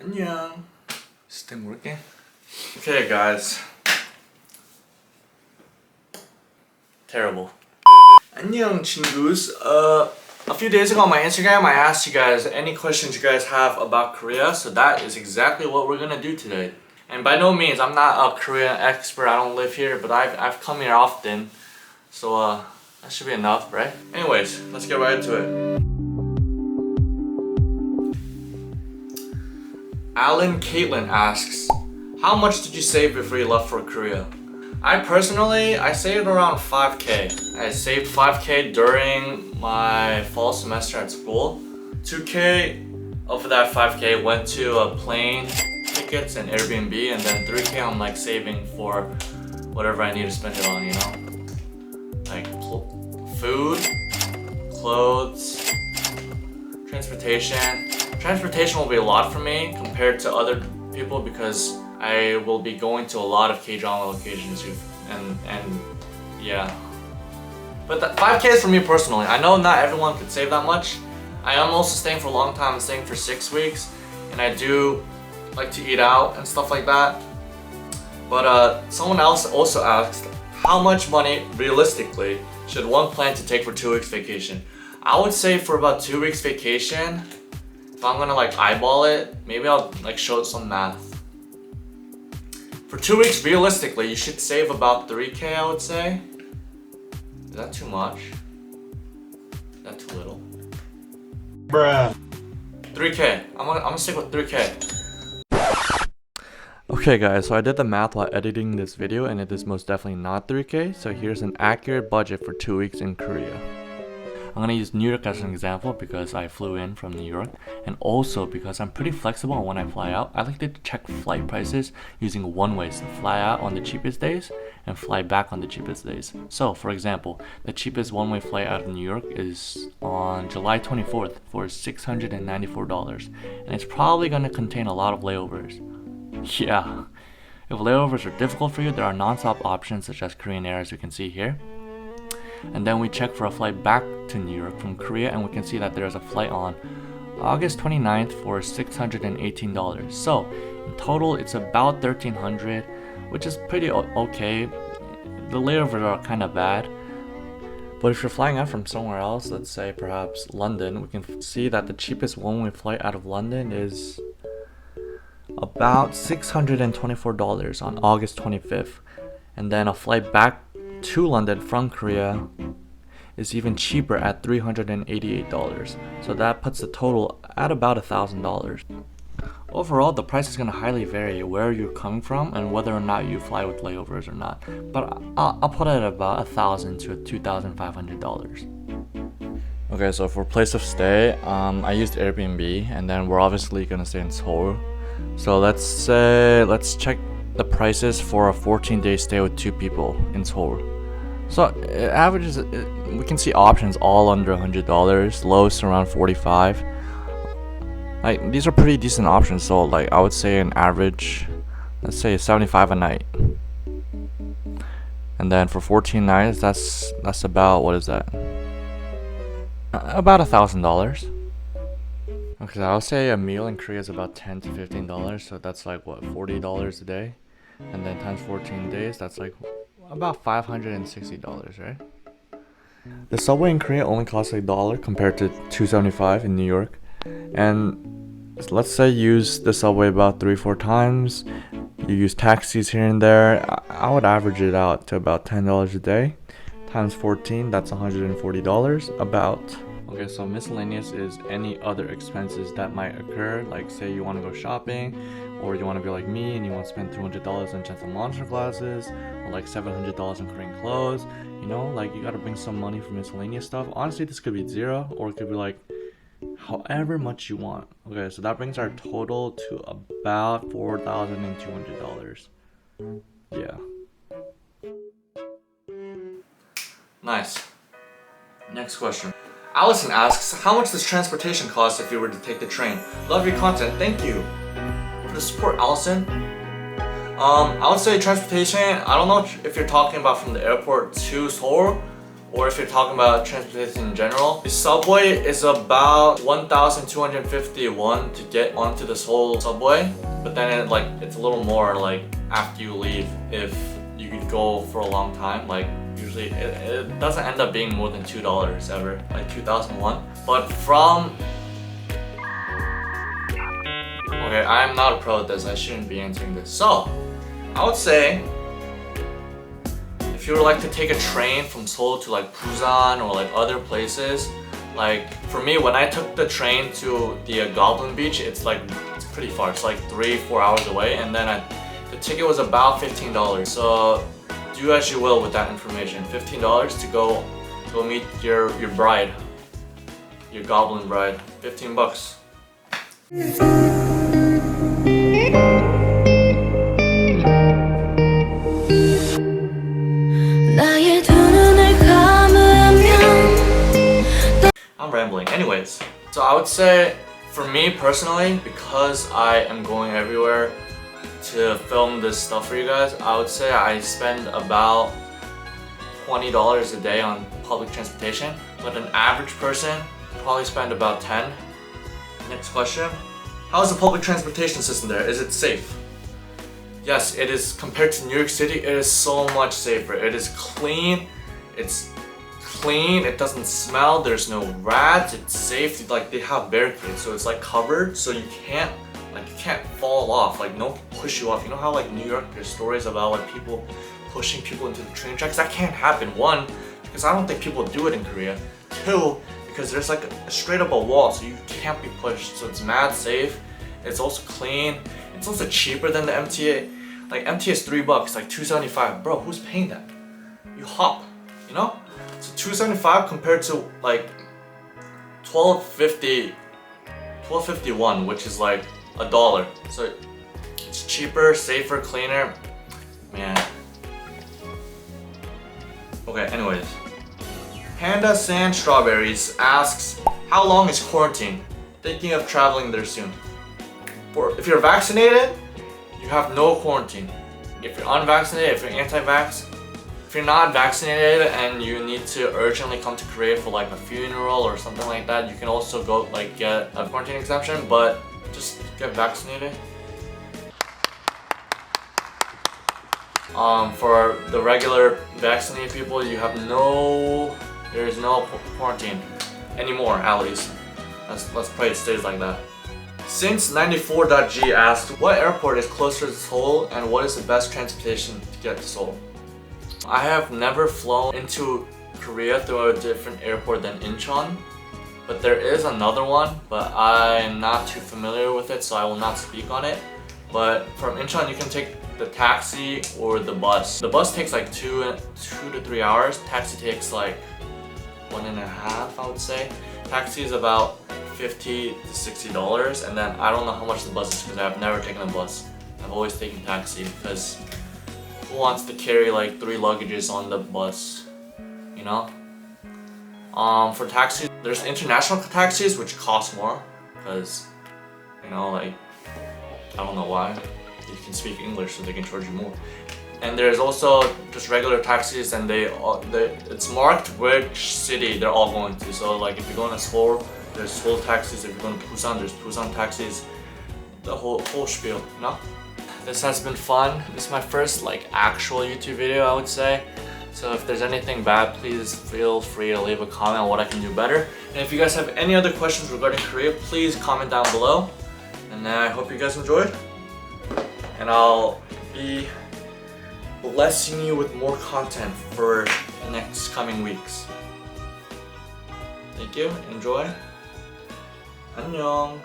안녕. Is this thing working? Okay, guys. Terrible. 안녕, 친구s. A few days ago on my Instagram, I asked you guys any questions you guys have about Korea, so that is exactly what we're gonna do today. And by no means, I'm not a Korean expert. I don't live here, but I've come here often, so that should be enough, right? Anyways, let's get right into it. Alan Caitlin asks, how much did you save before you left for Korea? I saved around 5K. I saved 5K during my fall semester at school. 2K of that 5K went to plane tickets and Airbnb, and then 3K I'm like saving for whatever I need to spend it on, you know? Like food, clothes, transportation. Transportation will be a lot for me compared to other people because I will be going to a lot of K-drama locations and yeah. But 5K is for me personally. I know not everyone could save that much. I am also staying for a long time. I'm staying for 6 weeks and I do like to eat out and stuff like that. But someone else also asked, how much money realistically should one plan to take for 2 weeks vacation? I would say for about 2 weeks vacation, if I'm gonna like eyeball it, maybe I'll like show some math. For 2 weeks, realistically, you should save about 3K, I would say. Is that too much? Is that too little? Bruh. 3K. I'm gonna stick with 3K. Okay guys, so I did the math while editing this video and it is most definitely not 3K, so here's an accurate budget for 2 weeks in Korea. I'm gonna use New York as an example because I flew in from New York, and also because I'm pretty flexible on when I fly out. I like to check flight prices using one-ways to fly out on the cheapest days and fly back on the cheapest days. So for example, the cheapest one-way flight out of New York is on July 24th for $694, and it's probably gonna contain a lot of layovers. Yeah, if layovers are difficult for you, there are non-stop options such as Korean Air, as you can see here. And then we check for a flight back to New York from Korea, and we can see that there's a flight on August 29th for $618. So in total it's about $1,300, which is pretty okay. The layovers are kind of bad, but if you're flying out from somewhere else, let's say perhaps London, we can see that the cheapest one-way flight out of London is about $624 on August 25th, and then a flight back to London from Korea is even cheaper at $388, so that puts the total at about $1,000. Overall, the price is going to highly vary where you're coming from and whether or not you fly with layovers or not, but I'll put it at about $1,000 to $2,500. Okay, so for place of stay, I used Airbnb, and then we're obviously going to stay in Seoul. So let's check the prices for a 14-day stay with 2 people in Seoul. So it averages, we can see options all under $100, lowest around $45. Like these are pretty decent options. So like I would say an average, let's say $75 a night. And then for 14 nights, that's about, what is that? About $1,000. Okay, I would say a meal in Korea is about $10 to $15, so that's like what, $40 a day, and then times 14 days, that's like about $560, right? The subway in Korea only costs $1 compared to $2.75 in New York, and let's say you use the subway about 3-4 times. You use taxis here and there. I would average it out to about $10 a day, times 14, that's $140 about. Okay, so miscellaneous is any other expenses that might occur, like say you want to go shopping, or you want to be like me and you want to spend $200 on Gentle Monster glasses, or like $700 on Korean clothes, you know, like you gotta bring some money for miscellaneous stuff. Honestly, this could be 0, or it could be like however much you want. Okay, so that brings our total to about $4,200. Yeah. Nice. Next question. Allison asks, how much does transportation cost if you were to take the train? Love your content, thank you for the support, Allison. I would say transportation, I don't know if you're talking about from the airport to Seoul or if you're talking about transportation in general, the subway is about 1,250 won to get onto this whole subway. But then it's a little more like after you leave if you could go for a long time. Like usually it doesn't end up being more than $2 ever, like 2,001. But from okay, I'm not a pro at this. I shouldn't be answering this. So I would say if you were like to take a train from Seoul to like Busan or like other places, like for me when I took the train to the Goblin Beach, it's pretty far. It's like 3-4 hours away, and then the ticket was about $15. So do as you will with that information. $15 to go meet your bride, your Goblin bride. 15 bucks. I'm rambling. Anyways, so I would say for me personally, because I am going everywhere to film this stuff for you guys, I would say I spend about $20 a day on public transportation, but an average person probably spend about 10. Next question. How is the public transportation system there? Is it safe? Yes, it is. Compared to New York City, it is so much safer. It is clean. It's clean. It doesn't smell. There's no rats. It's safe. Like they have barricades, so it's like covered, so you can't fall off. Like no one can push you off. You know how like New York, there's stories about like people pushing people into the train tracks. That can't happen. One, because I don't think people do it in Korea. Two, because there's like a straight up a wall, so you can't be pushed. So it's mad safe. It's also clean. It's also cheaper than the MTA. Like MTA is $3, like $2.75. Bro, who's paying that? You hop, you know? So $2.75 compared to like $12.51, which is like $1. So it's cheaper, safer, cleaner. Man. Okay, anyways. Panda Sand Strawberries asks, how long is quarantine? Thinking of traveling there soon. If you're vaccinated, you have no quarantine. If you're unvaccinated, if you're anti-vax, if you're not vaccinated and you need to urgently come to Korea for like a funeral or something like that, you can also go like get a quarantine exemption, but just get vaccinated. For the regular vaccinated people, you have there's no quarantine anymore, at least. Let's pray it stays like that. Since 94.g asked, what airport is closer to Seoul and what is the best transportation to get to Seoul? I have never flown into Korea through a different airport than Incheon, but there is another one, but I'm not too familiar with it, so I will not speak on it. But from Incheon you can take the taxi or the bus. The bus takes like 2 to 3 hours. Taxi takes like 1.5, I would say. Taxi is about $50 to $60, and then I don't know how much the bus is because I've never taken a bus. I've always taken taxi because who wants to carry like 3 luggages on the bus, you know? For taxis, there's international taxis which cost more because, you know, like, I don't know why. You can speak English so they can charge you more. And there's also just regular taxis, and it's marked which city they're all going to. So like if you're going to Seoul, there's Seoul taxis. If you're going to Busan, there's Busan taxis. The whole spiel, you know? This has been fun. This is my first like actual YouTube video, I would say. So if there's anything bad, please feel free to leave a comment on what I can do better. And if you guys have any other questions regarding Korea, please comment down below. And I hope you guys enjoyed. And I'll be blessing you with more content for the next coming weeks. Thank you. Enjoy. 안녕.